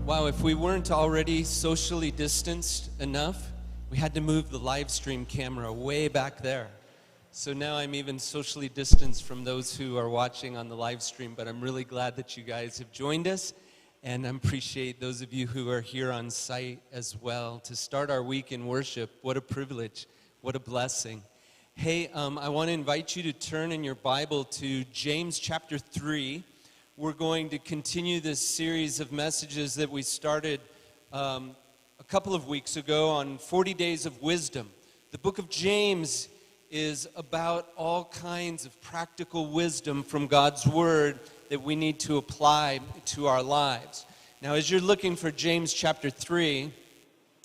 Wow, if we weren't already socially distanced enough, we had to move the live stream camera way back there. So now I'm even socially distanced from those who are watching on the live stream, but I'm really glad that you guys have joined us, and I appreciate those of you who are here on site as well to start our week in worship. What a privilege, what a blessing. Hey, I want to invite you to turn in your Bible to James chapter 3. We're going to continue this series of messages that we started a couple of weeks ago on 40 Days of Wisdom. The book of James is about all kinds of practical wisdom from God's Word that we need to apply to our lives. Now, as you're looking for James chapter 3,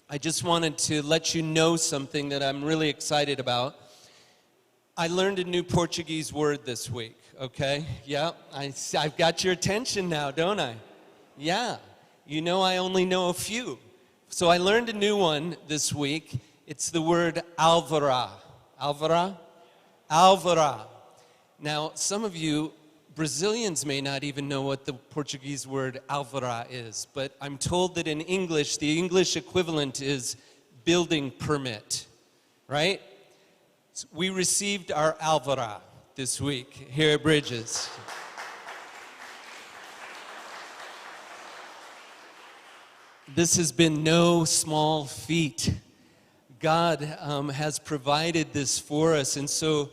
I just wanted to let you know something that I'm really excited about. I learned a new Portuguese word this week. Okay, yeah, I've got your attention now, don't I? Yeah, you know I only know a few. So I learned a new one this week. It's the word alvará. Alvará? Alvará. Now, some of you Brazilians may not even know what the Portuguese word alvará is, but I'm told that in English, the English equivalent is building permit, right? So we received our alvará this week here at Bridges. This has been no small feat. God has provided this for us, and so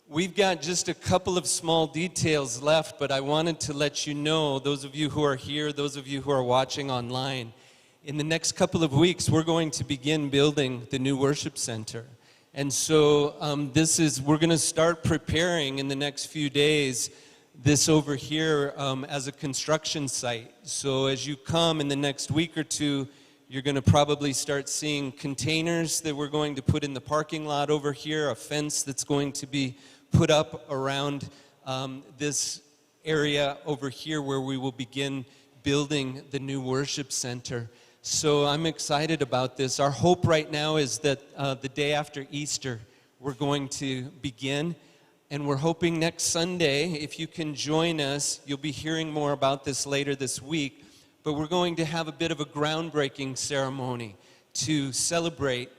we've got just a couple of small details left, but I wanted to let you know, those of you who are here, those of you who are watching online, in the next couple of weeks, we're going to begin building the new worship center. And so we're going to start preparing in the next few days this over here as a construction site. So as you come in the next week or two, you're going to probably start seeing containers that we're going to put in the parking lot over here, a fence that's going to be put up around this area over here where we will begin building the new worship center. So I'm excited about this. Our hope right now is that the day after Easter, we're going to begin. And we're hoping next Sunday, if you can join us, you'll be hearing more about this later this week. But we're going to have a bit of a groundbreaking ceremony to celebrate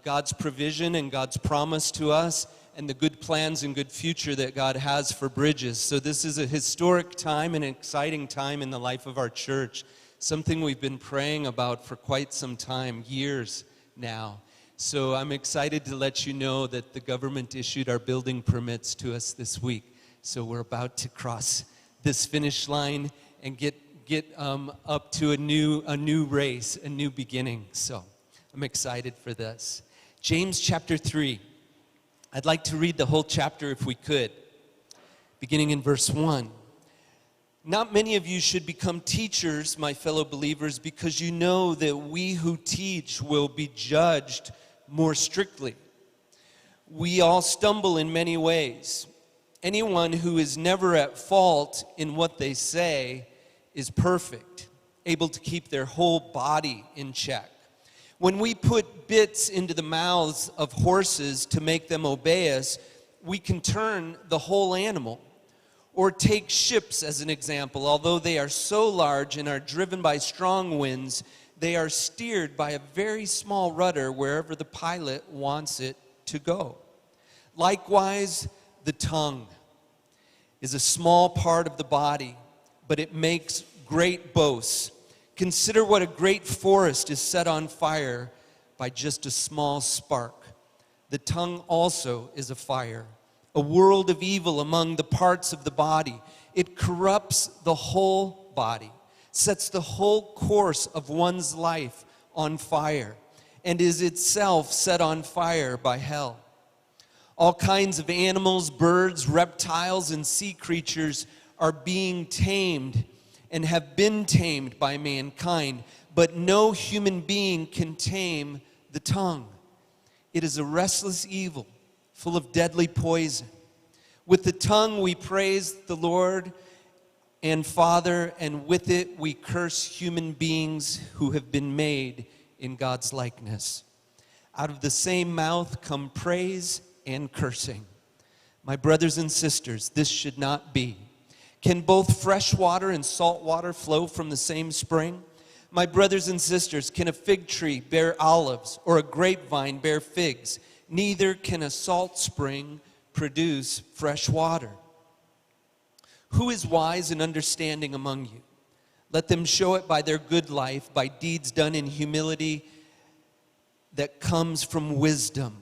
God's provision and God's promise to us and the good plans and good future that God has for Bridges. So this is a historic time and an exciting time in the life of our church. Something we've been praying about for quite some time, years now. So I'm excited to let you know that the government issued our building permits to us this week. So we're about to cross this finish line and get up to a new race, a new beginning. So I'm excited for this. James chapter 3. I'd like to read the whole chapter if we could, beginning in verse 1. Not many of you should become teachers, my fellow believers, because you know that we who teach will be judged more strictly. We all stumble in many ways. Anyone who is never at fault in what they say is perfect, able to keep their whole body in check. When we put bits into the mouths of horses to make them obey us, we can turn the whole animal. Or take ships as an example. Although they are so large and are driven by strong winds, they are steered by a very small rudder wherever the pilot wants it to go. Likewise, the tongue is a small part of the body, but it makes great boasts. Consider what a great forest is set on fire by just a small spark. The tongue also is a fire, a world of evil among the parts of the body. It corrupts the whole body, sets the whole course of one's life on fire, and is itself set on fire by hell. All kinds of animals, birds, reptiles, and sea creatures are being tamed and have been tamed by mankind, but no human being can tame the tongue. It is a restless evil, full of deadly poison. With the tongue we praise the Lord and Father, and with it we curse human beings who have been made in God's likeness. Out of the same mouth come praise and cursing. My brothers and sisters, this should not be. Can both fresh water and salt water flow from the same spring? My brothers and sisters, can a fig tree bear olives or a grapevine bear figs? Neither can a salt spring produce fresh water. Who is wise and understanding among you? Let them show it by their good life, by deeds done in humility that comes from wisdom.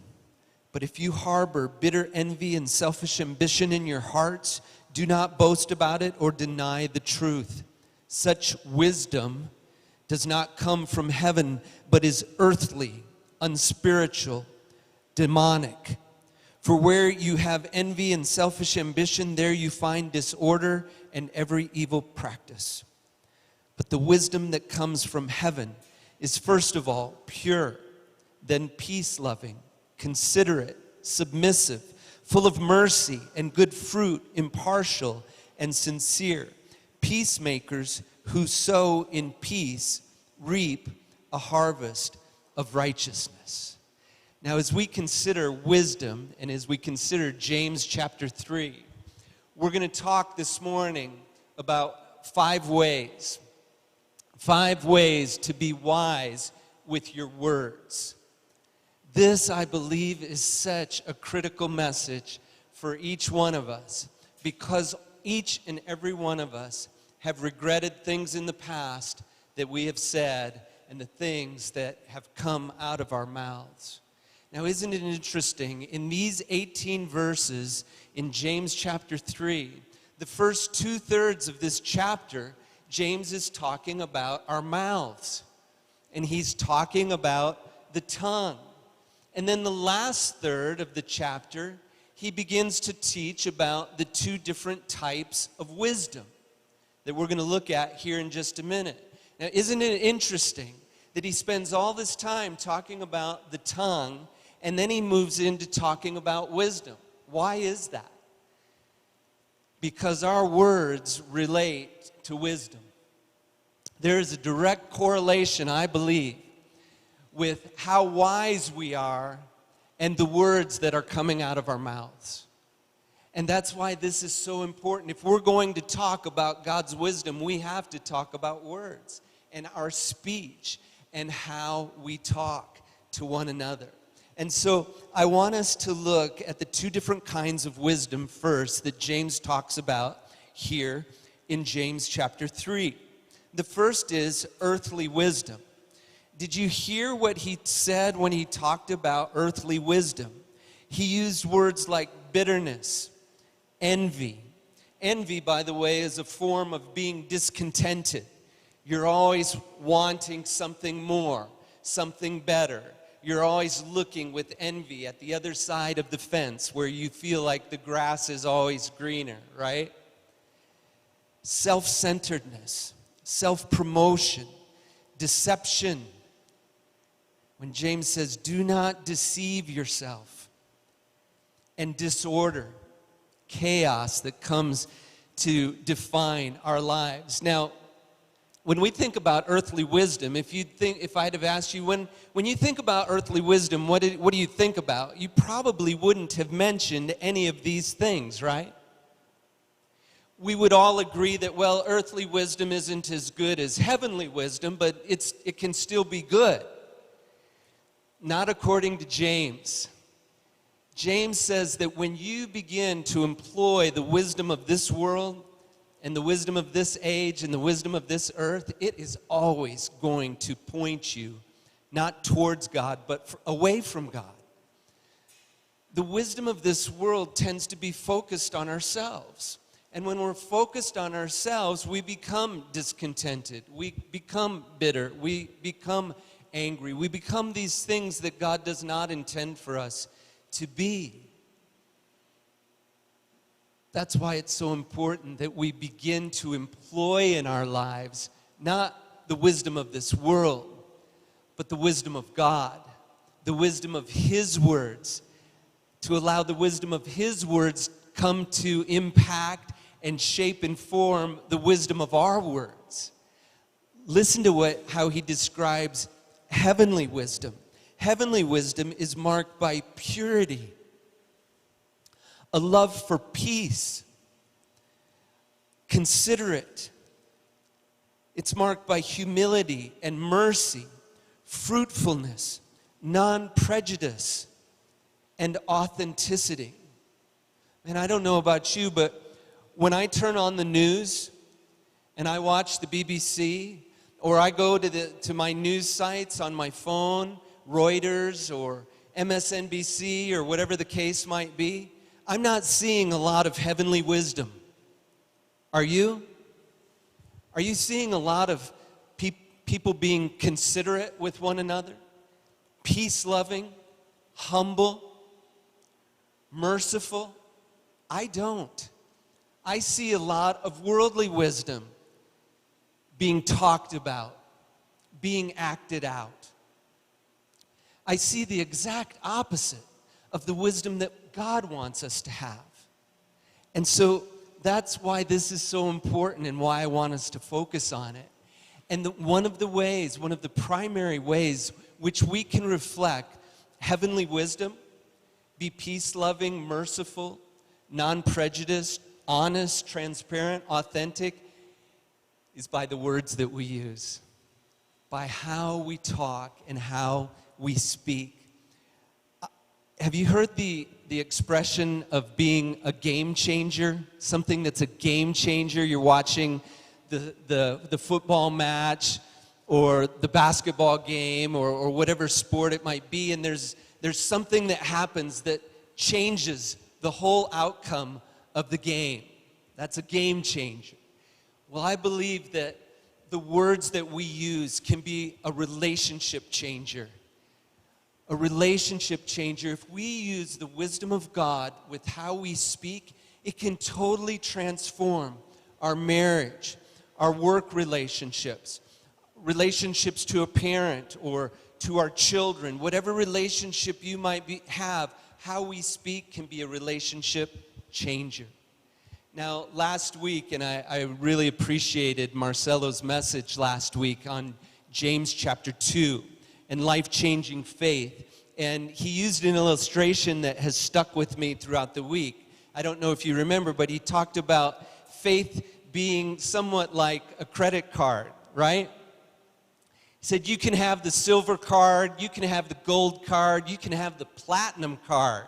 But if you harbor bitter envy and selfish ambition in your hearts, do not boast about it or deny the truth. Such wisdom does not come from heaven, but is earthly, unspiritual, demonic. For where you have envy and selfish ambition, there you find disorder and every evil practice. But the wisdom that comes from heaven is first of all pure, then peace-loving, considerate, submissive, full of mercy and good fruit, impartial and sincere. Peacemakers who sow in peace reap a harvest of righteousness. Now, as we consider wisdom and as we consider James chapter 3, we're going to talk this morning about 5 ways. 5 ways to be wise with your words. This, I believe, is such a critical message for each one of us, because each and every one of us have regretted things in the past that we have said and the things that have come out of our mouths. Now, isn't it interesting? In these 18 verses in James chapter 3, the first 2/3 of this chapter, James is talking about our mouths. And he's talking about the tongue. And then the last third of the chapter, he begins to teach about the 2 different types of wisdom that we're going to look at here in just a minute. Now, isn't it interesting that he spends all this time talking about the tongue, and then he moves into talking about wisdom? Why is that? Because our words relate to wisdom. There is a direct correlation, I believe, with how wise we are and the words that are coming out of our mouths. And that's why this is so important. If we're going to talk about God's wisdom, we have to talk about words and our speech and how we talk to one another. And so I want us to look at the 2 different kinds of wisdom first that James talks about here in James chapter 3. The first is earthly wisdom. Did you hear what he said when he talked about earthly wisdom? He used words like bitterness, envy. Envy, by the way, is a form of being discontented. You're always wanting something more, something better. You're always looking with envy at the other side of the fence where you feel like the grass is always greener, right? Self-centeredness, self-promotion, deception. When James says, do not deceive yourself, and disorder, chaos that comes to define our lives. Now, when we think about earthly wisdom, if I'd have asked you, when you think about earthly wisdom, what do you think about? You probably wouldn't have mentioned any of these things, right? We would all agree that, well, earthly wisdom isn't as good as heavenly wisdom, but it can still be good. Not according to James. James says that when you begin to employ the wisdom of this world and the wisdom of this age and the wisdom of this earth, it is always going to point you not towards God, but away from God. The wisdom of this world tends to be focused on ourselves. And when we're focused on ourselves, we become discontented. We become bitter. We become angry. We become these things that God does not intend for us to be. That's why it's so important that we begin to employ in our lives not the wisdom of this world, but the wisdom of God, the wisdom of His words, to allow the wisdom of His words come to impact and shape and form the wisdom of our words. Listen to how he describes heavenly wisdom. Heavenly wisdom is marked by purity, a love for peace, considerate, It's marked by humility and mercy, fruitfulness, non-prejudice, and authenticity. And I don't know about you, but when I turn on the news and I watch the BBC, or I go to my news sites on my phone, Reuters or MSNBC or whatever the case might be, I'm not seeing a lot of heavenly wisdom. Are you? Are you seeing a lot of people being considerate with one another, peace-loving, humble, merciful? I don't. I see a lot of worldly wisdom being talked about, being acted out. I see the exact opposite of the wisdom that God wants us to have. And so that's why this is so important and why I want us to focus on it. And one of the primary ways which we can reflect heavenly wisdom, be peace-loving, merciful, non-prejudiced, honest, transparent, authentic, is by the words that we use, by how we talk and how we speak. Have you heard the expression of being a game changer? Something that's a game changer. You're watching the football match or the basketball game or whatever sport it might be, and there's something that happens that changes the whole outcome of the game. That's a game changer. Well, I believe that the words that we use can be a relationship changer. A relationship changer. If we use the wisdom of God with how we speak, it can totally transform our marriage, our work relationships, relationships to a parent or to our children, whatever relationship you might have, how we speak can be a relationship changer. Now, last week, and I really appreciated Marcelo's message last week on James chapter 2 and life-changing faith. And he used an illustration that has stuck with me throughout the week. I don't know if you remember, but he talked about faith being somewhat like a credit card, right? He said you can have the silver card, you can have the gold card, you can have the platinum card.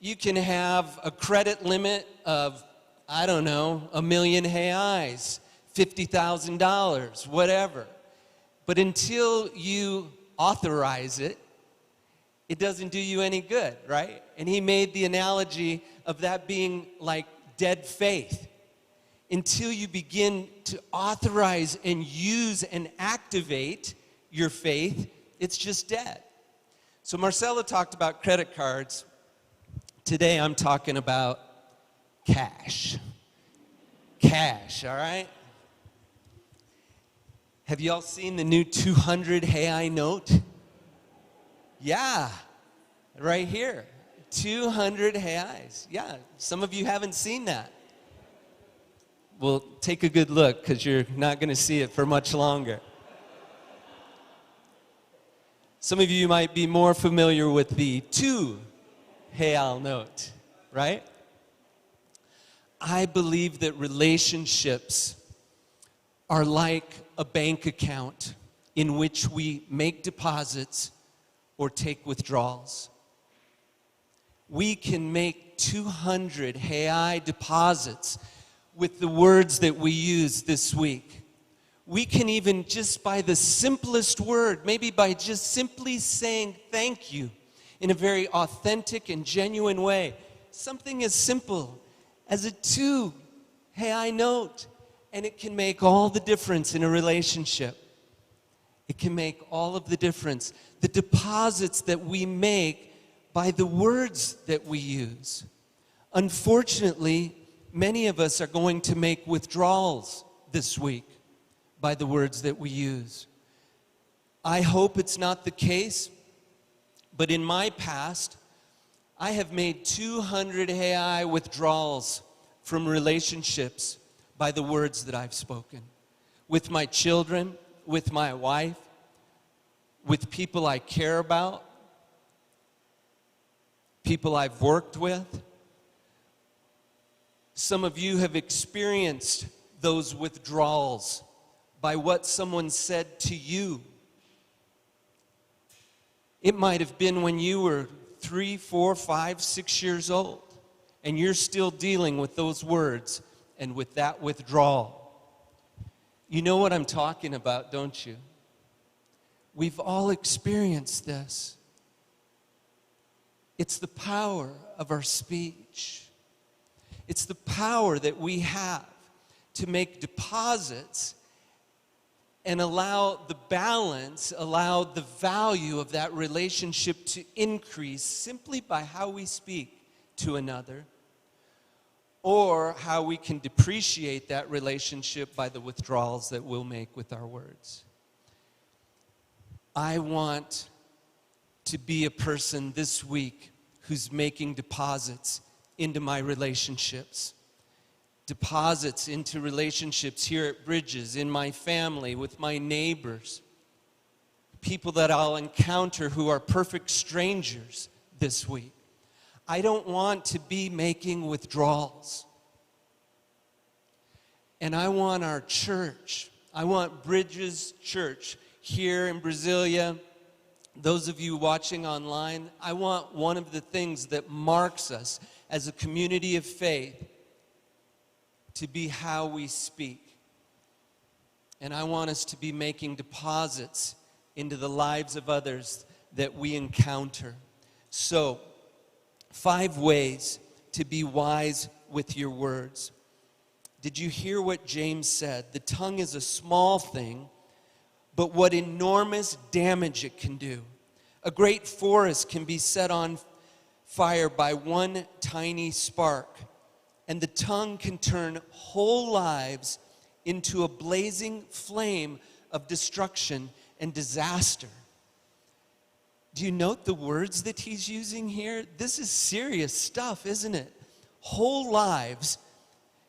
You can have a credit limit of, I don't know, 1 million reais, $50,000, whatever. But until you authorize it, it doesn't do you any good, right? And he made the analogy of that being like dead faith. Until you begin to authorize and use and activate your faith, it's just dead. So Marcelo talked about credit cards. Today I'm talking about cash. Cash, all right? Have you all seen the new 200 Reais note? Yeah, right here. 200 Reais. Yeah, some of you haven't seen that. Well, take a good look because you're not going to see it for much longer. Some of you might be more familiar with the 2 Real note, right? I believe that relationships are like a bank account in which we make deposits or take withdrawals. We can make 200 Reais deposits with the words that we use this week. We can even just by the simplest word, maybe by just simply saying thank you in a very authentic and genuine way, something as simple as a 2 Real note, and it can make all the difference in a relationship. It can make all of the difference. The deposits that we make by the words that we use. Unfortunately, many of us are going to make withdrawals this week by the words that we use. I hope it's not the case, but in my past, I have made 200 Real withdrawals from relationships by the words that I've spoken. With my children, with my wife, with people I care about, people I've worked with. Some of you have experienced those withdrawals by what someone said to you. It might have been when you were 3, 4, 5, 6 years old, and you're still dealing with those words and with that withdrawal. You know what I'm talking about, don't you? We've all experienced this. It's the power of our speech. It's the power that we have to make deposits and allow the balance, allow the value of that relationship to increase simply by how we speak to another, or how we can depreciate that relationship by the withdrawals that we'll make with our words. I want to be a person this week who's making deposits into my relationships. Deposits into relationships here at Bridges, in my family, with my neighbors, people that I'll encounter who are perfect strangers this week. I don't want to be making withdrawals. And I want our church, I want Bridges Church here in Brasília, those of you watching online, I want one of the things that marks us as a community of faith to be how we speak. And I want us to be making deposits into the lives of others that we encounter. So, 5 ways to be wise with your words. Did you hear what James said? The tongue is a small thing, but what enormous damage it can do. A great forest can be set on fire by one tiny spark, and the tongue can turn whole lives into a blazing flame of destruction and disaster. Do you note the words that he's using here? This is serious stuff, isn't it? Whole lives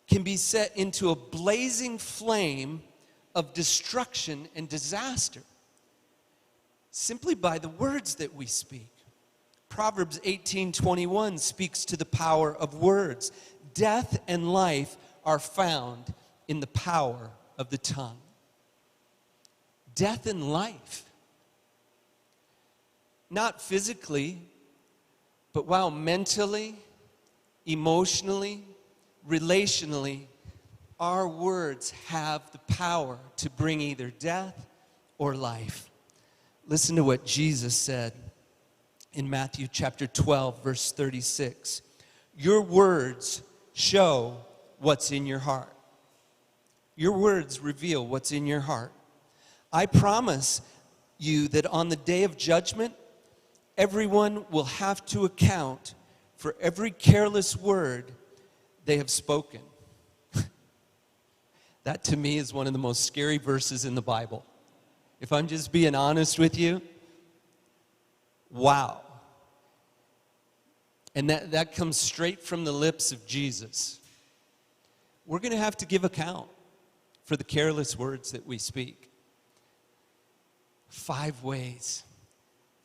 can be set into a blazing flame of destruction and disaster simply by the words that we speak. Proverbs 18:21 speaks to the power of words. Death and life are found in the power of the tongue. Death and life. Not physically, but wow, mentally, emotionally, relationally, our words have the power to bring either death or life. Listen to what Jesus said in Matthew chapter 12, verse 36. Your words show what's in your heart. Your words reveal what's in your heart. I promise you that on the day of judgment, everyone will have to account for every careless word they have spoken. That to me is one of the most scary verses in the Bible. If I'm just being honest with you, wow. And that comes straight from the lips of Jesus. We're going to have to give account for the careless words that we speak. 5 ways.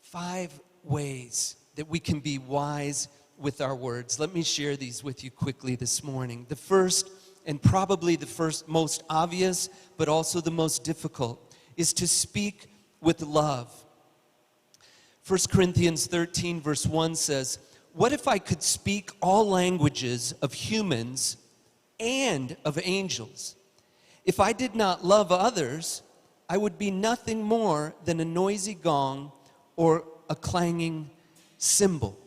5 ways that we can be wise with our words. Let me share these with you quickly this morning. The first, and probably the first most obvious, but also the most difficult, is to speak with love. 1 Corinthians 13 verse 1 says, what if I could speak all languages of humans and of angels? If I did not love others, I would be nothing more than a noisy gong or a clanging cymbal.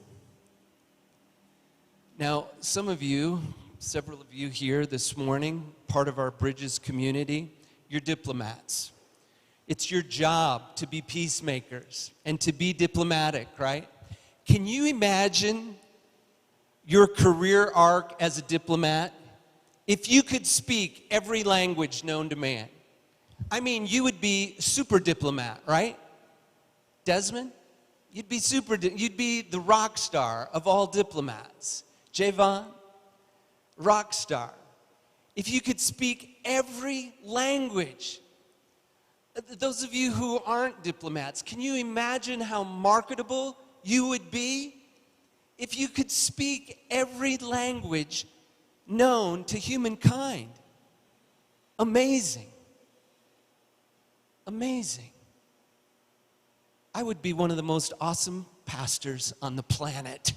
Now, some of you, several of you here this morning, part of our Bridges community, you're diplomats. It's your job to be peacemakers and to be diplomatic, right? Can you imagine your career arc as a diplomat if you could speak every language known to man? I mean, you would be super diplomat, right? Desmond? You'd be the rock star of all diplomats. Javon? Rock star. If you could speak every language. Those of you who aren't diplomats, can you imagine how marketable you would be if you could speak every language known to humankind? Amazing. Amazing. I would be one of the most awesome pastors on the planet.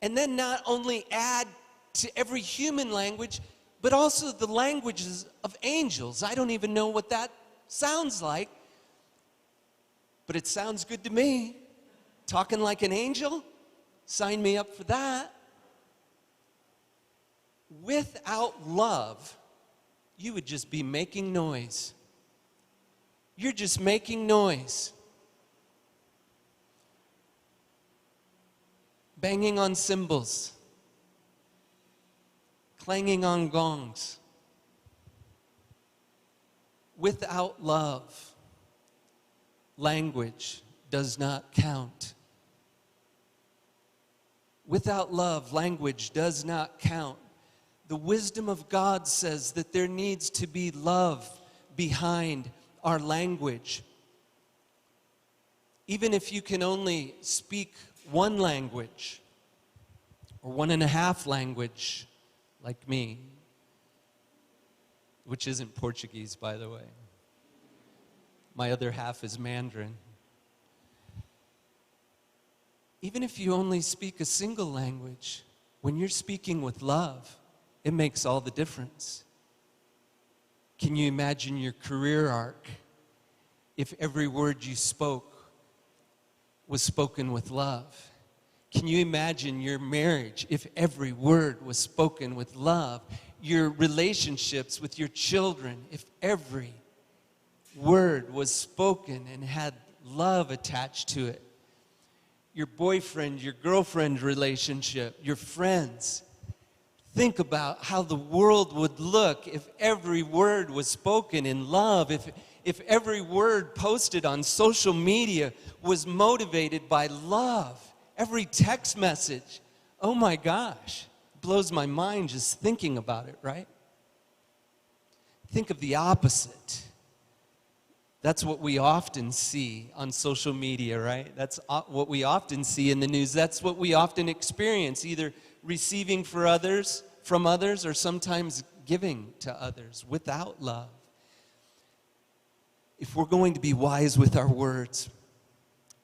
And then not only add to every human language, but also the languages of angels. I don't even know what that sounds like, but it sounds good to me. Talking like an angel? Sign me up for that. Without love, you would just be making noise. You're just making noise. Banging on cymbals. Clanging on gongs. Without love, language does not count. Without love, language does not count. The wisdom of God says that there needs to be love behind our language. Even if you can only speak one language or 1.5 language, like me, which isn't Portuguese, by the way. My other half is Mandarin. Even if you only speak a single language, when you're speaking with love, it makes all the difference. Can you imagine your career arc if every word you spoke was spoken with love? Can you imagine your marriage if every word was spoken with love? Your relationships with your children if every word was spoken and had love attached to it? Your boyfriend, your girlfriend relationship, your friends. Think about how the world would look if every word was spoken in love, if every word posted on social media was motivated by love. Every text message. Oh my gosh. Blows my mind just thinking about it, right? Think of the opposite. That's what we often see on social media, right? That's what we often see in the news. That's what we often experience, either receiving from others, or sometimes giving to others without love. If we're going to be wise with our words,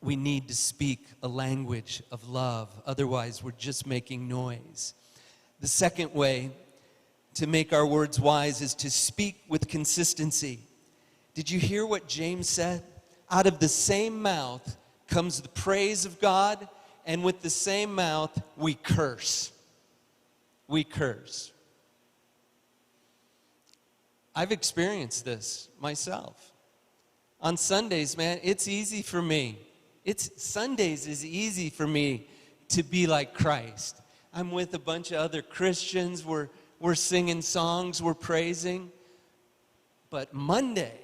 we need to speak a language of love. Otherwise, we're just making noise. The second way to make our words wise is to speak with consistency. Did you hear what James said? Out of the same mouth comes the praise of God, and with the same mouth we curse. We curse. I've experienced this myself. On Sundays, man, it's easy for me. Sundays is easy for me to be like Christ. I'm with a bunch of other Christians. We're singing songs. We're praising. But Monday,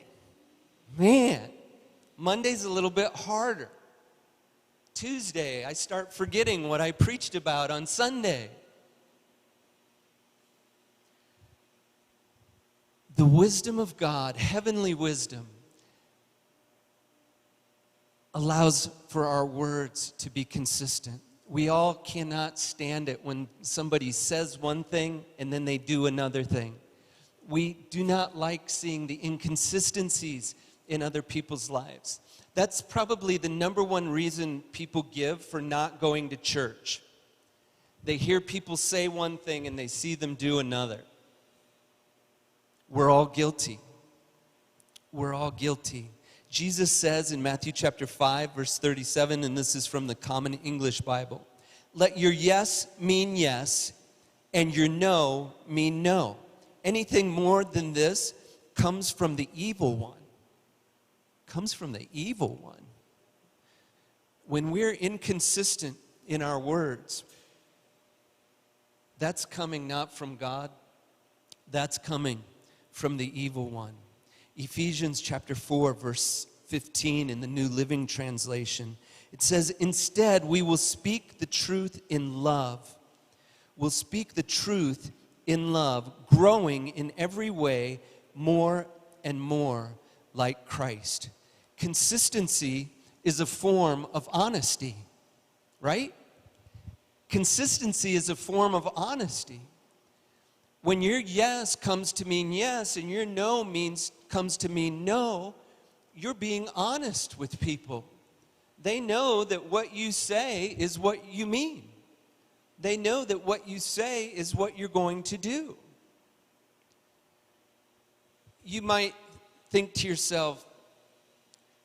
man, Monday's a little bit harder. Tuesday, I start forgetting what I preached about on Sunday. The wisdom of God, heavenly wisdom, allows for our words to be consistent. We all cannot stand it when somebody says one thing and then they do another thing. We do not like seeing the inconsistencies in other people's lives. That's probably the number one reason people give for not going to church. They hear people say one thing and they see them do another. We're all guilty. We're all guilty. Jesus says in Matthew chapter 5, verse 37, and this is from the Common English Bible, let your yes mean yes, and your no mean no. Anything more than this comes from the evil one. Comes from the evil one. When we're inconsistent in our words, that's coming not from God, that's coming from the evil one. Ephesians chapter 4, verse 15 in the New Living Translation. It says, instead, we will speak the truth in love. We'll speak the truth in love, growing in every way more and more like Christ. Consistency is a form of honesty, right? Consistency is a form of honesty. When your yes comes to mean yes and your no comes to mean no, you're being honest with people. They know that what you say is what you mean. They know that what you say is what you're going to do. You might think to yourself,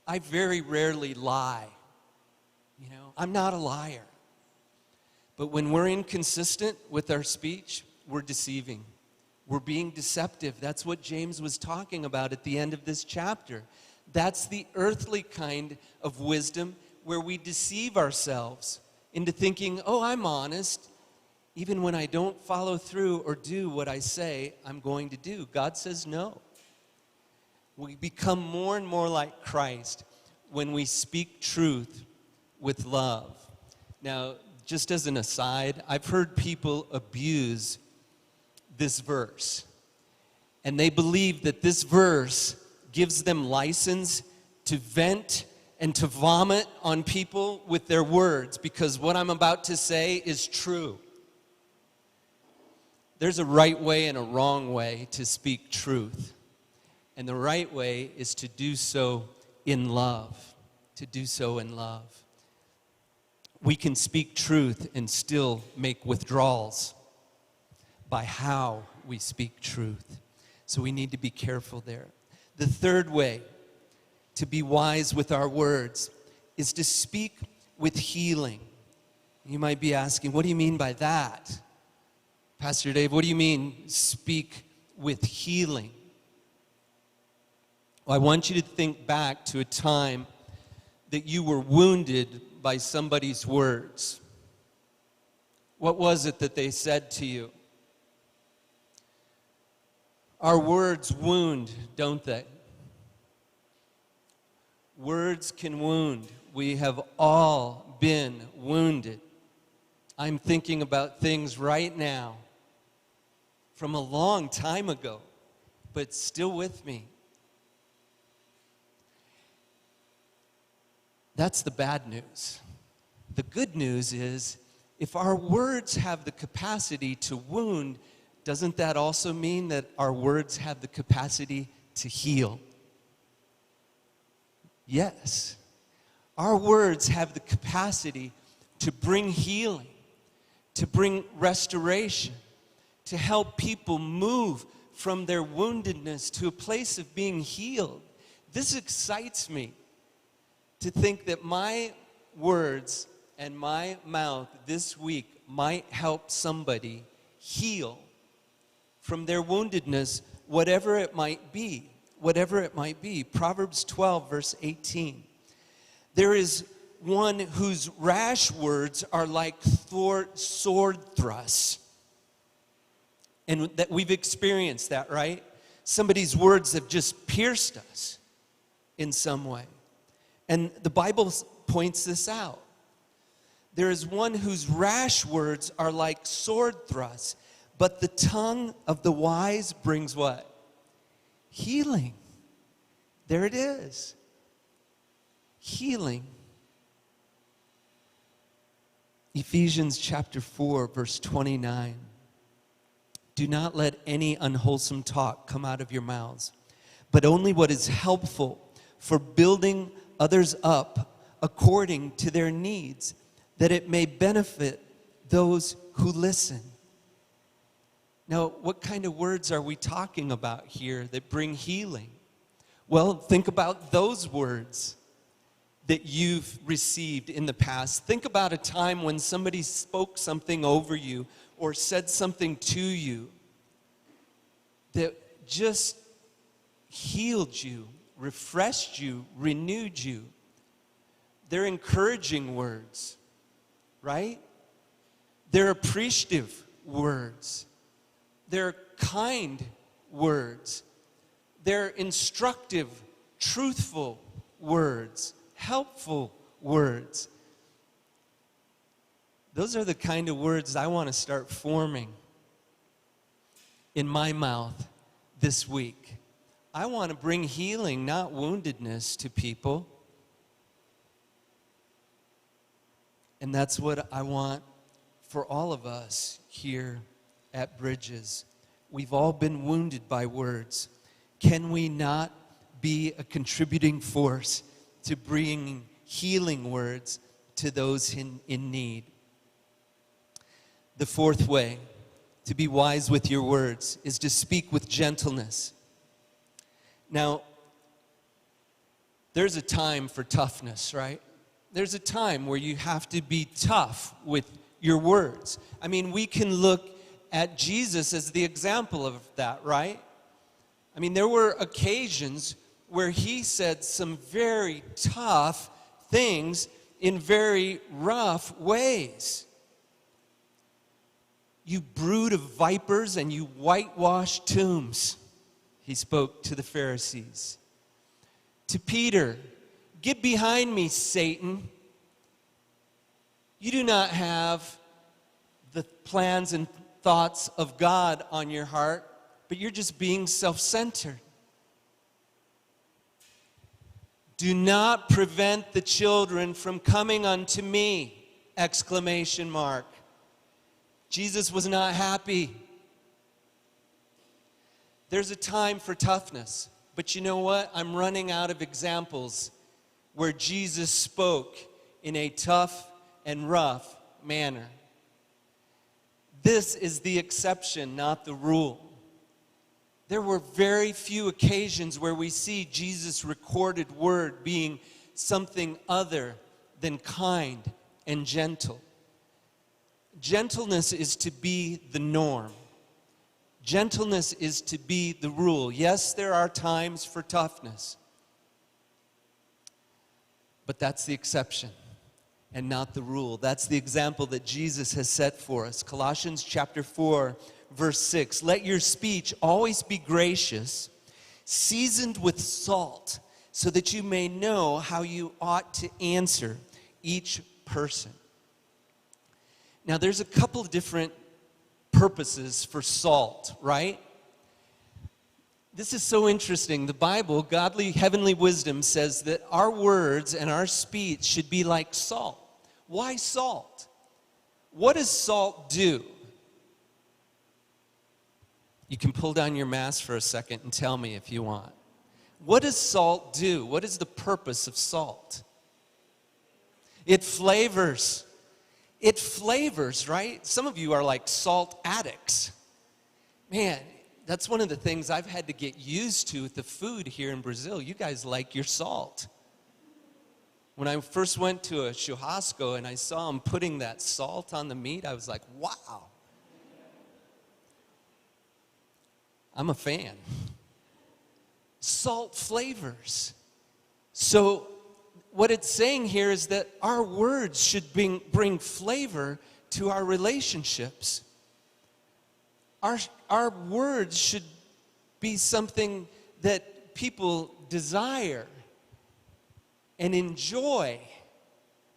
I very rarely lie. You know, I'm not a liar. But when we're inconsistent with our speech, we're deceiving. We're being deceptive. That's what James was talking about at the end of this chapter. That's the earthly kind of wisdom where we deceive ourselves into thinking, oh, I'm honest. Even when I don't follow through or do what I say I'm going to do. God says no. We become more and more like Christ when we speak truth with love. Now, just as an aside, I've heard people abuse this verse. And they believe that this verse gives them license to vent and to vomit on people with their words because what I'm about to say is true. There's a right way and a wrong way to speak truth. And the right way is to do so in love. To do so in love. We can speak truth and still make withdrawals by how we speak truth. So we need to be careful there. The third way to be wise with our words is to speak with healing. You might be asking, what do you mean by that? Pastor Dave, what do you mean speak with healing? Well, I want you to think back to a time that you were wounded by somebody's words. What was it that they said to you? Our words wound, don't they? Words can wound. We have all been wounded. I'm thinking about things right now from a long time ago, but still with me. That's the bad news. The good news is, if our words have the capacity to wound, doesn't that also mean that our words have the capacity to heal? Yes. Our words have the capacity to bring healing, to bring restoration, to help people move from their woundedness to a place of being healed. This excites me to think that my words and my mouth this week might help somebody heal from their woundedness, whatever it might be. Whatever it might be. Proverbs 12, verse 18. There is one whose rash words are like sword thrusts. And that we've experienced that, right? Somebody's words have just pierced us in some way. And the Bible points this out. There is one whose rash words are like sword thrusts, but the tongue of the wise brings what? Healing. There it is. Healing. Ephesians chapter 4, verse 29. Do not let any unwholesome talk come out of your mouths, but only what is helpful for building others up according to their needs, that it may benefit those who listen. Now, what kind of words are we talking about here that bring healing? Well, think about those words that you've received in the past. Think about a time when somebody spoke something over you or said something to you that just healed you, refreshed you, renewed you. They're encouraging words, right? They're appreciative words. They're kind words. They're instructive, truthful words, helpful words. Those are the kind of words I want to start forming in my mouth this week. I want to bring healing, not woundedness, to people. And that's what I want for all of us here at Bridges. We've all been wounded by words. Can we not be a contributing force to bringing healing words to those in need? The fourth way to be wise with your words is to speak with gentleness. Now, there's a time for toughness, right? There's a time where you have to be tough with your words. I mean, we can look at Jesus as the example of that, right? I mean, there were occasions where he said some very tough things in very rough ways. You brood of vipers and you whitewashed tombs, he spoke to the Pharisees. To Peter, get behind me, Satan. You do not have the plans and thoughts of God on your heart, but you're just being self-centered. Do not prevent the children from coming unto me! Exclamation mark. Jesus was not happy. There's a time for toughness, but you know what? I'm running out of examples where Jesus spoke in a tough and rough manner. This is the exception, not the rule. There were very few occasions where we see Jesus' recorded word being something other than kind and gentle. Gentleness is to be the norm. Gentleness is to be the rule. Yes, there are times for toughness, but that's the exception and not the rule. That's the example that Jesus has set for us. Colossians chapter 4, verse 6. Let your speech always be gracious, seasoned with salt, so that you may know how you ought to answer each person. Now, there's a couple of different purposes for salt, right? This is so interesting. The Bible, godly heavenly wisdom, says that our words and our speech should be like salt. Why salt? What does salt do? You can pull down your mask for a second and tell me if you want. What does salt do? What is the purpose of salt? It flavors. It flavors, right? Some of you are like salt addicts. Man, that's one of the things I've had to get used to with the food here in Brazil. You guys like your salt. When I first went to a churrasco and I saw them putting that salt on the meat, I was like, wow. I'm a fan. Salt flavors. So what it's saying here is that our words should bring flavor to our relationships. Our words should be something that people desire and enjoy,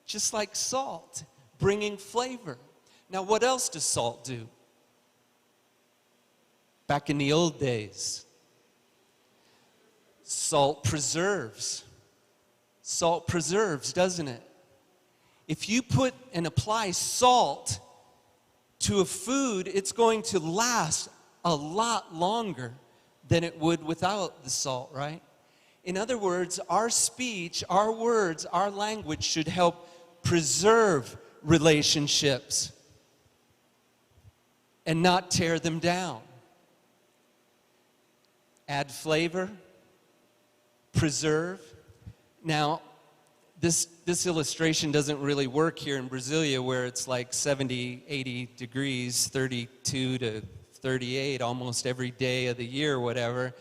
just like salt, bringing flavor. Now, what else does salt do? Back in the old days, salt preserves. Salt preserves, doesn't it? If you put and apply salt to a food, it's going to last a lot longer than it would without the salt, right? In other words, our speech, our words, our language should help preserve relationships and not tear them down. Add flavor, preserve. Now, this illustration doesn't really work here in Brasília, where it's like 70, 80 degrees, 32 to 38 almost every day of the year or whatever.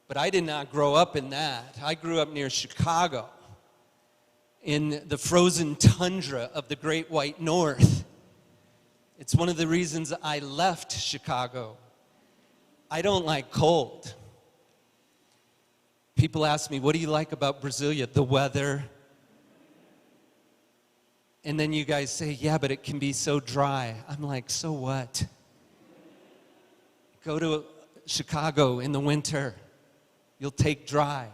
But I did not grow up in that. I grew up near Chicago, in the frozen tundra of the Great White North. It's one of the reasons I left Chicago. I don't like cold. People ask me, what do you like about Brasília? The weather. And then you guys say, yeah, but it can be so dry. I'm like, so what? Go to Chicago in the winter. You'll take dry.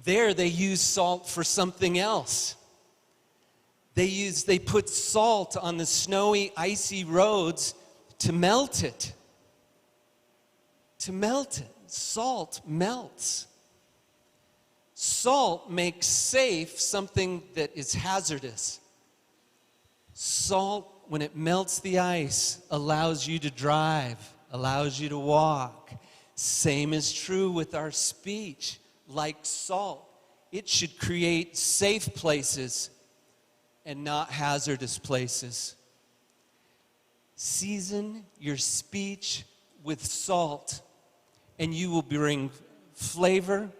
There they use salt for something else. They put salt on the snowy, icy roads to melt it to melt it. Salt melts. Salt makes safe something that is hazardous. Salt, when it melts the ice, allows you to drive, allows you to walk. Same is true with our speech. Like salt, it should create safe places and not hazardous places. Season your speech with salt, and you will bring flavor,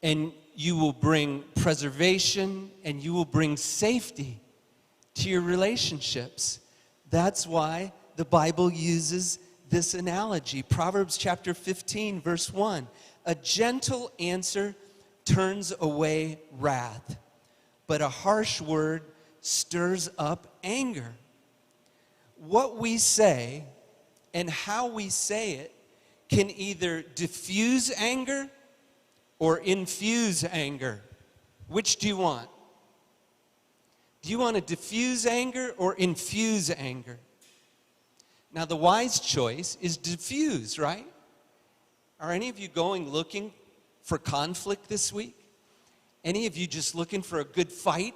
and you will bring preservation, and you will bring safety to your relationships. That's why the Bible uses this analogy. Proverbs chapter 15, verse 1. A gentle answer turns away wrath, but a harsh word stirs up anger. What we say and how we say it can either diffuse anger or infuse anger. Which do you want? Do you want to diffuse anger or infuse anger? Now, the wise choice is diffuse, right? Are any of you going looking for conflict this week? Any of you just looking for a good fight?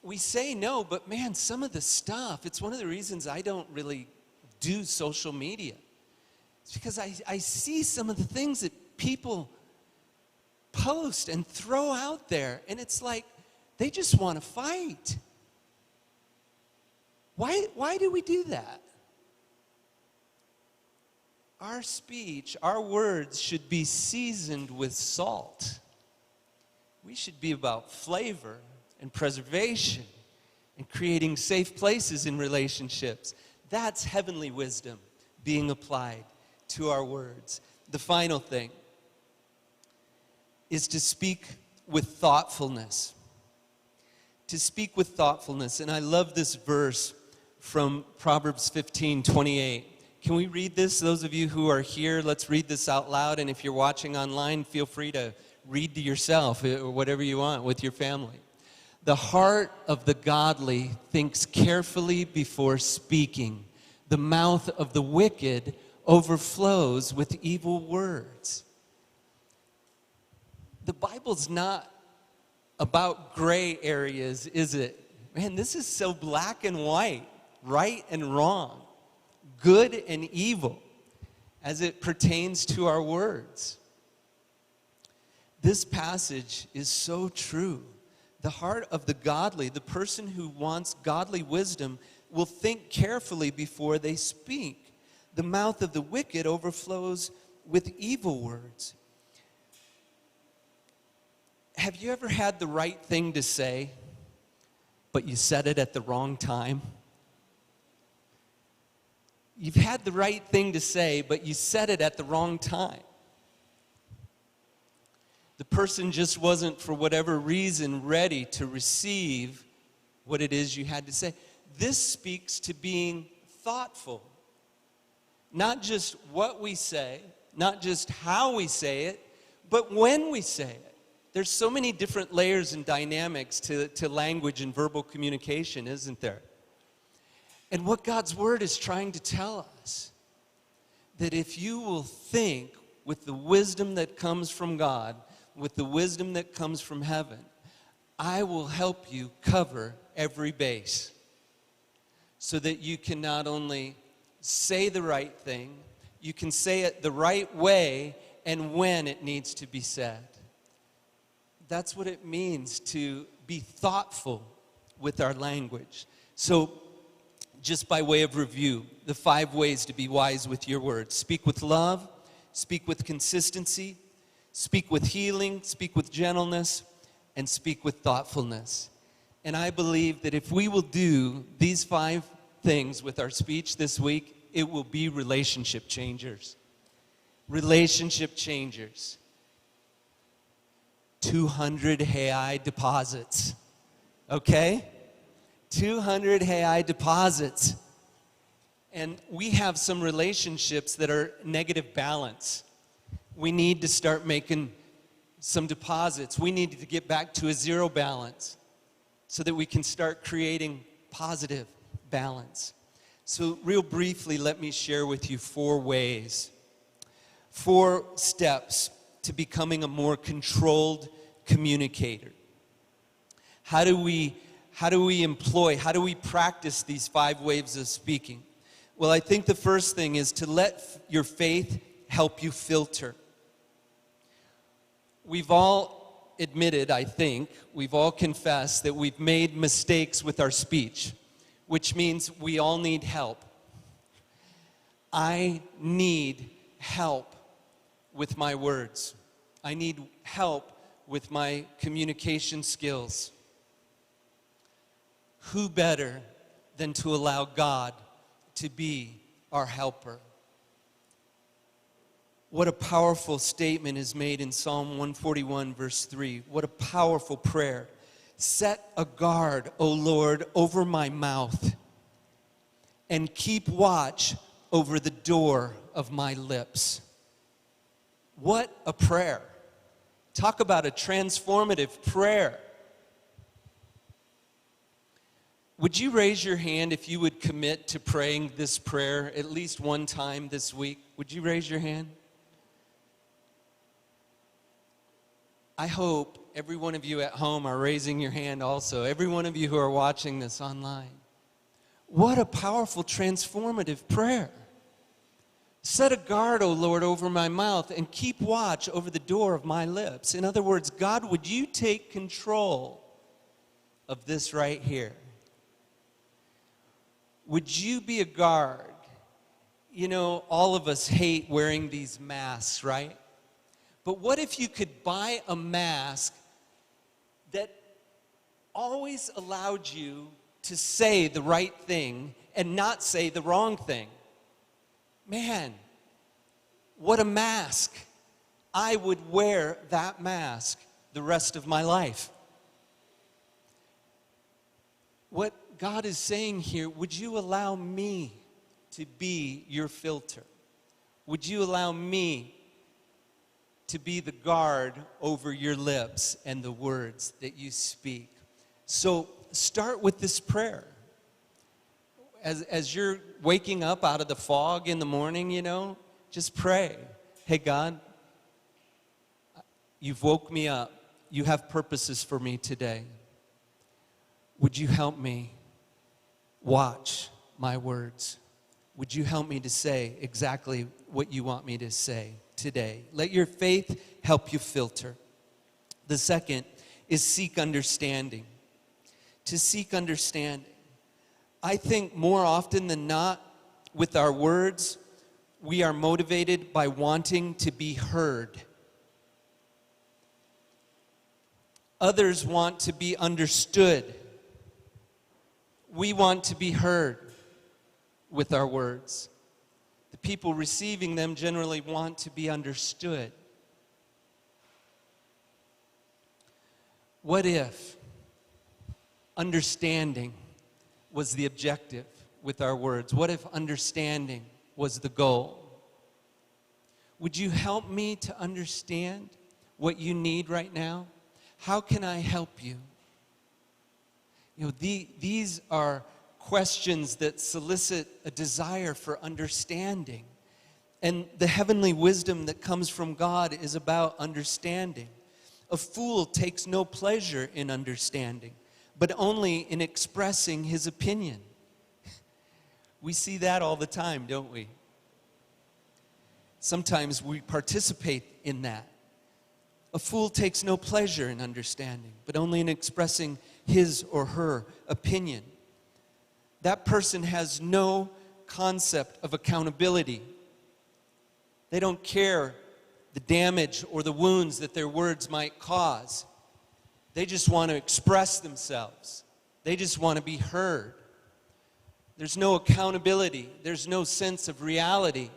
We say no, but man, some of the stuff, it's one of the reasons I don't really do social media. It's because I see some of the things that people post and throw out there, and it's like they just want to fight. Why do we do that? Our speech, our words should be seasoned with salt. We should be about flavor and preservation and creating safe places in relationships. That's heavenly wisdom being applied to our words. The final thing is to speak with thoughtfulness. To speak with thoughtfulness. And I love this verse from Proverbs 15:28. Can we read this? Those of you who are here, let's read this out loud. And if you're watching online, feel free to read to yourself or whatever you want with your family. The heart of the godly thinks carefully before speaking. The mouth of the wicked overflows with evil words. The Bible's not about gray areas, is it? Man, this is so black and white, right and wrong, good and evil, as it pertains to our words. This passage is so true. The heart of the godly, the person who wants godly wisdom, will think carefully before they speak. The mouth of the wicked overflows with evil words. Have you ever had the right thing to say, but you said it at the wrong time? You've had the right thing to say, but you said it at the wrong time. The person just wasn't, for whatever reason, ready to receive what it is you had to say. This speaks to being thoughtful. Not just what we say, not just how we say it, but when we say it. There's so many different layers and dynamics to language and verbal communication, isn't there? And what God's Word is trying to tell us, that if you will think with the wisdom that comes from God, with the wisdom that comes from heaven, I will help you cover every base so that you can not only say the right thing, you can say it the right way and when it needs to be said. That's what it means to be thoughtful with our language. So, just by way of review, the 5 ways to be wise with your words. Speak with love, speak with consistency, speak with healing, speak with gentleness, and speak with thoughtfulness. And I believe that if we will do these 5 things with our speech this week, it will be relationship changers. Relationship changers. 200 Reais deposits. Okay? 200 Reais deposits. And we have some relationships that are negative balance. We need to start making some deposits. We need to get back to a zero balance so that we can start creating positive balance. So real briefly, let me share with you 4 ways, 4 steps to becoming a more controlled communicator. How do we practice these 5 ways of speaking? Well, I think the first thing is to let your faith help you filter. We've all admitted, I think, we've all confessed that we've made mistakes with our speech, which means we all need help. I need help with my words. I need help with my communication skills. Who better than to allow God to be our helper? What a powerful statement is made in Psalm 141, verse 3. What a powerful prayer. Set a guard, O Lord, over my mouth, and keep watch over the door of my lips. What a prayer. Talk about a transformative prayer. Would you raise your hand if you would commit to praying this prayer at least one time this week? Would you raise your hand? I hope every one of you at home are raising your hand also. Every one of you who are watching this online. What a powerful, transformative prayer. Set a guard, O Lord, over my mouth and keep watch over the door of my lips. In other words, God, would you take control of this right here? Would you be a guard? You know, all of us hate wearing these masks, right? But what if you could buy a mask that always allowed you to say the right thing and not say the wrong thing? Man, what a mask. I would wear that mask the rest of my life. What God is saying here, would you allow me to be your filter? Would you allow me to be the guard over your lips and the words that you speak? So start with this prayer. As you're waking up out of the fog in the morning, you know, just pray. Hey, God, you've woke me up. You have purposes for me today. Would you help me watch my words? Would you help me to say exactly what you want me to say today? Let your faith help you filter. The second is seek understanding. To seek understanding. I think more often than not, with our words, we are motivated by wanting to be heard. Others want to be understood. We want to be heard with our words. The people receiving them generally want to be understood. What if understanding was the objective with our words? What if understanding was the goal? Would you help me to understand what you need right now? How can I help you? You know, these are questions that solicit a desire for understanding. And the heavenly wisdom that comes from God is about understanding. A fool takes no pleasure in understanding, but only in expressing his opinion. We see that all the time, don't we? Sometimes we participate in that. A fool takes no pleasure in understanding, but only in expressing his or her opinion. That person has no concept of accountability. They don't care the damage or the wounds that their words might cause. They just want to express themselves. They just want to be heard. There's no accountability. There's no sense of reality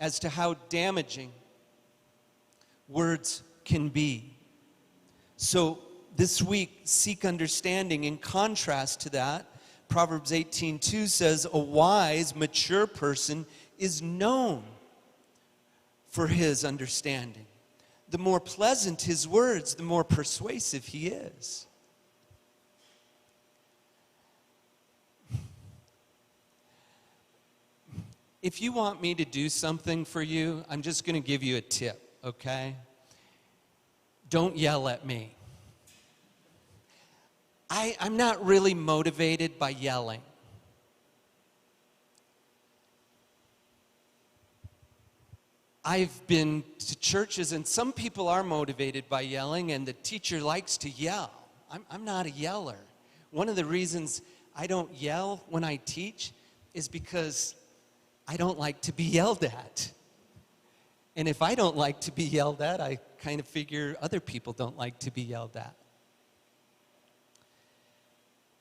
as to how damaging words can be. So this week, seek understanding. In contrast to that, Proverbs 18:2 says, a wise, mature person is known for his understanding. The more pleasant his words, the more persuasive he is. if you want me to do something for you, I'm just going to give you a tip, okay? Don't yell at me. I'm not really motivated by yelling. I've been to churches, and some people are motivated by yelling, and the teacher likes to yell. I'm not a yeller. One of the reasons I don't yell when I teach is because I don't like to be yelled at. And if I don't like to be yelled at, I kind of figure other people don't like to be yelled at.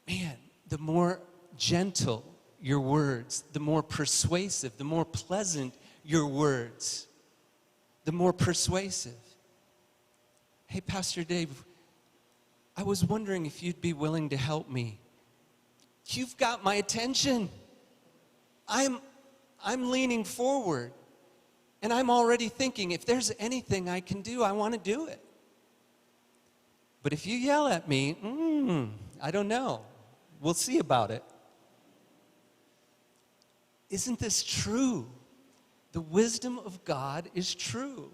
Man, the more gentle your words, the more persuasive, the more pleasant your words, the more persuasive. Hey, Pastor Dave, I was wondering if you'd be willing to help me. You've got my attention. I'm leaning forward, and I'm already thinking, if there's anything I can do, I want to do it. But if you yell at me, I don't know. We'll see about it. Isn't this true? The wisdom of God is true.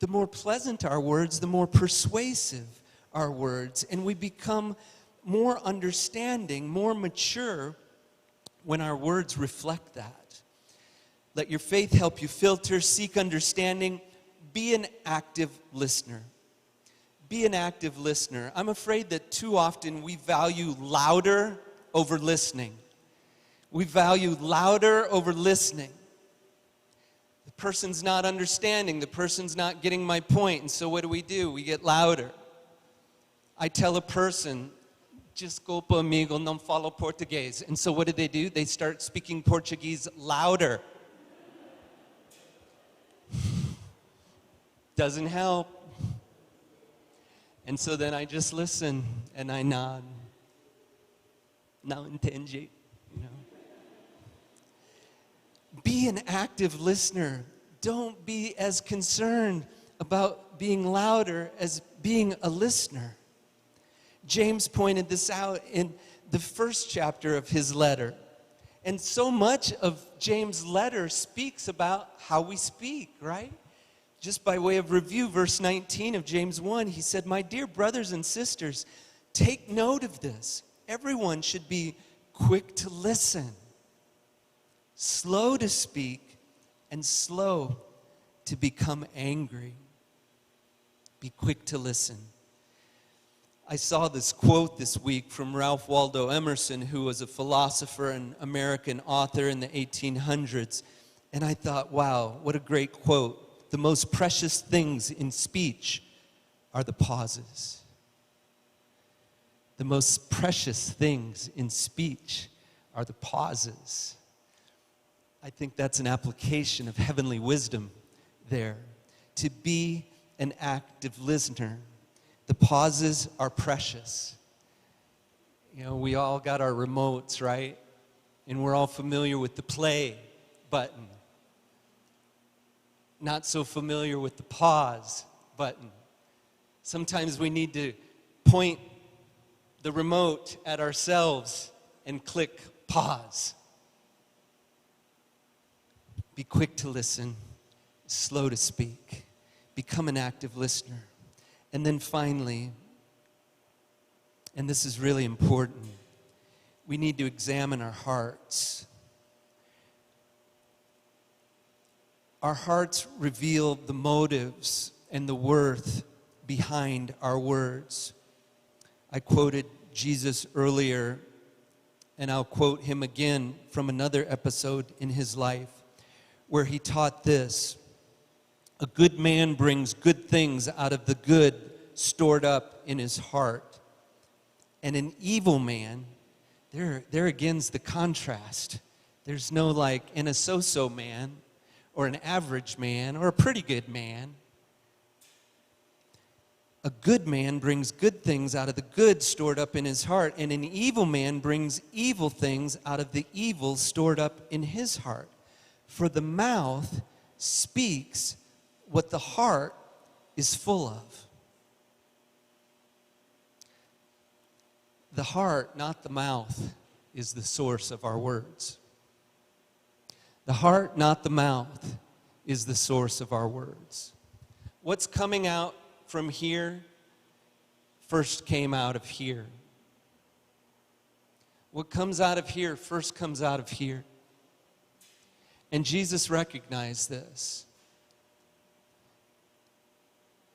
The more pleasant our words, the more persuasive our words, and we become more understanding, more mature when our words reflect that. Let your faith help you filter, seek understanding, be an active listener. Be an active listener. I'm afraid that too often we value louder over listening. We value louder over listening. The person's not understanding. The person's not getting my point. And so what do? We get louder. I tell a person, desculpa amigo, não falo português. And so what do? They start speaking Portuguese louder. Doesn't help. And so then I just listen and I nod. Não entendi, you know. Be an active listener. Don't be as concerned about being louder as being a listener. James pointed this out in the first chapter of his letter. And so much of James' letter speaks about how we speak, right? Just by way of review, verse 19 of James 1, he said, "My dear brothers and sisters, take note of this. Everyone should be quick to listen, slow to speak, and slow to become angry." Be quick to listen. I saw this quote this week from Ralph Waldo Emerson, who was a philosopher and American author in the 1800s. And I thought, wow, what a great quote. The most precious things in speech are the pauses. The most precious things in speech are the pauses. I think that's an application of heavenly wisdom there. To be an active listener. The pauses are precious. You know, we all got our remotes, right? And we're all familiar with the play button. Not so familiar with the pause button. Sometimes we need to point the remote at ourselves and click pause. Be quick to listen, slow to speak. Become an active listener. And then finally, and this is really important, we need to examine our hearts. Our hearts reveal the motives and the worth behind our words. I quoted Jesus earlier, and I'll quote him again from another episode in his life, where he taught this: "A good man brings good things out of the good stored up in his heart. And an evil man," there again's the contrast. There's no like an a so-so man, or an average man, or a pretty good man. A good man brings good things out of the good stored up in his heart, and an evil man brings evil things out of the evil stored up in his heart. For the mouth speaks what the heart is full of. The heart, not the mouth, is the source of our words. The heart, not the mouth, is the source of our words. What's coming out from here first came out of here. What comes out of here first comes out of here. And Jesus recognized this.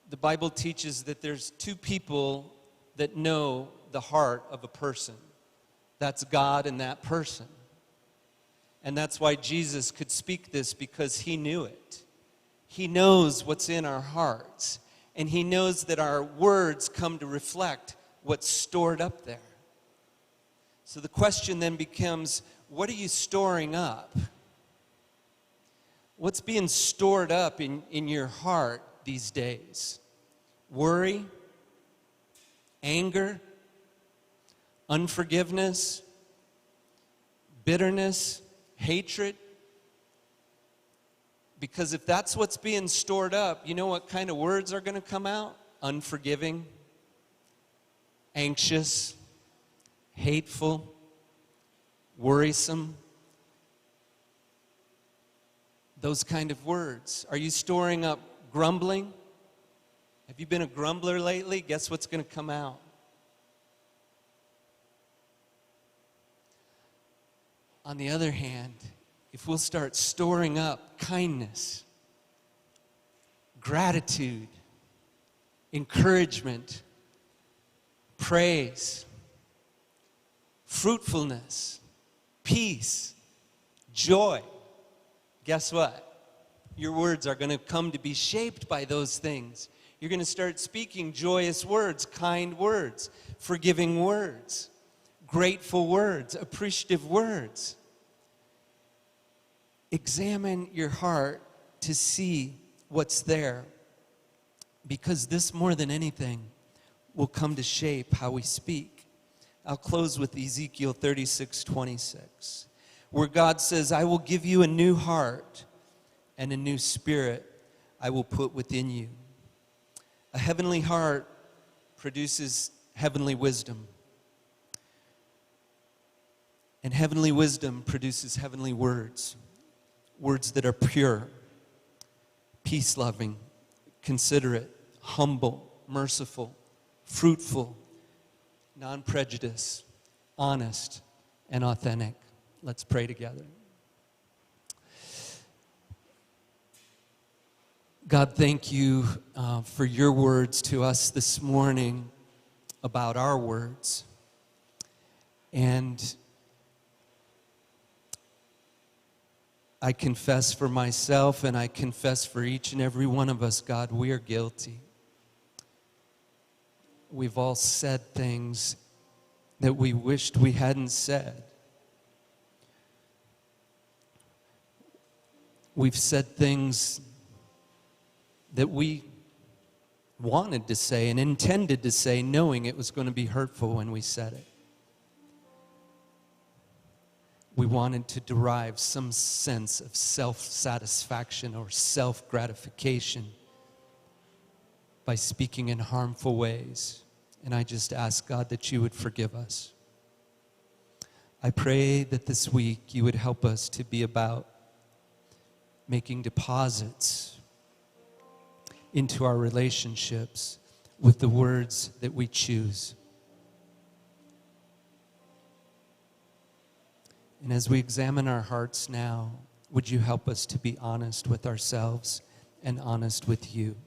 The Bible teaches that there's two people that know the heart of a person. That's God and that person. And that's why Jesus could speak this, because he knew it. He knows what's in our hearts. And he knows that our words come to reflect what's stored up there. So the question then becomes, what are you storing up? What's being stored up in your heart these days? Worry, anger, unforgiveness, bitterness, hatred? Because if that's what's being stored up, you know what kind of words are going to come out? Unforgiving, anxious, hateful, worrisome. Those kind of words. Are you storing up grumbling? Have you been a grumbler lately? Guess what's going to come out? On the other hand, if we'll start storing up kindness, gratitude, encouragement, praise, fruitfulness, peace, joy, guess what? Your words are going to come to be shaped by those things. You're going to start speaking joyous words, kind words, forgiving words, grateful words, appreciative words. Examine your heart to see what's there, because this, more than anything, will come to shape how we speak. I'll close with Ezekiel 36:26, where God says, I will give you a new heart and a new spirit I will put within you. A heavenly heart produces heavenly wisdom. And heavenly wisdom produces heavenly words. Words that are pure, peace-loving, considerate, humble, merciful, fruitful, non-prejudice, honest, and authentic. Let's pray together. God, thank you for your words to us this morning about our words. And I confess for myself, and I confess for each and every one of us, God, we are guilty. We've all said things that we wished we hadn't said. We've said things that we wanted to say and intended to say, knowing it was going to be hurtful when we said it. We wanted to derive some sense of self-satisfaction or self-gratification by speaking in harmful ways. And I just ask, God, that you would forgive us. I pray that this week you would help us to be about making deposits into our relationships with the words that we choose. And as we examine our hearts now, would you help us to be honest with ourselves and honest with you?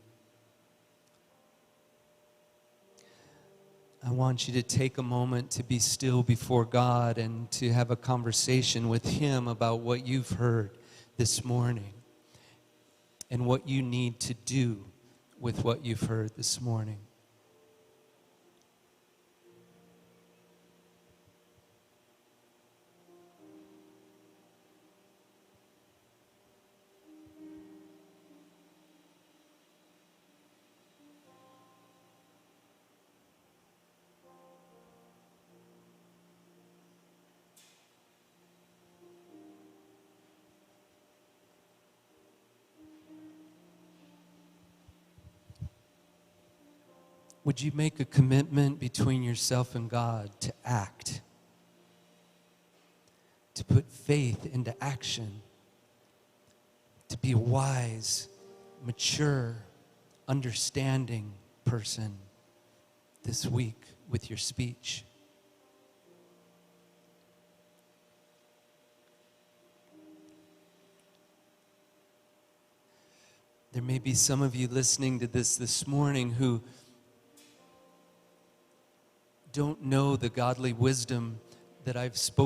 I want you to take a moment to be still before God and to have a conversation with him about what you've heard this morning and what you need to do with what you've heard this morning. Would you make a commitment between yourself and God to act, to put faith into action to be a wise, mature, understanding person this week with your speech. There may be some of you listening to this morning who don't know the godly wisdom that I've spoken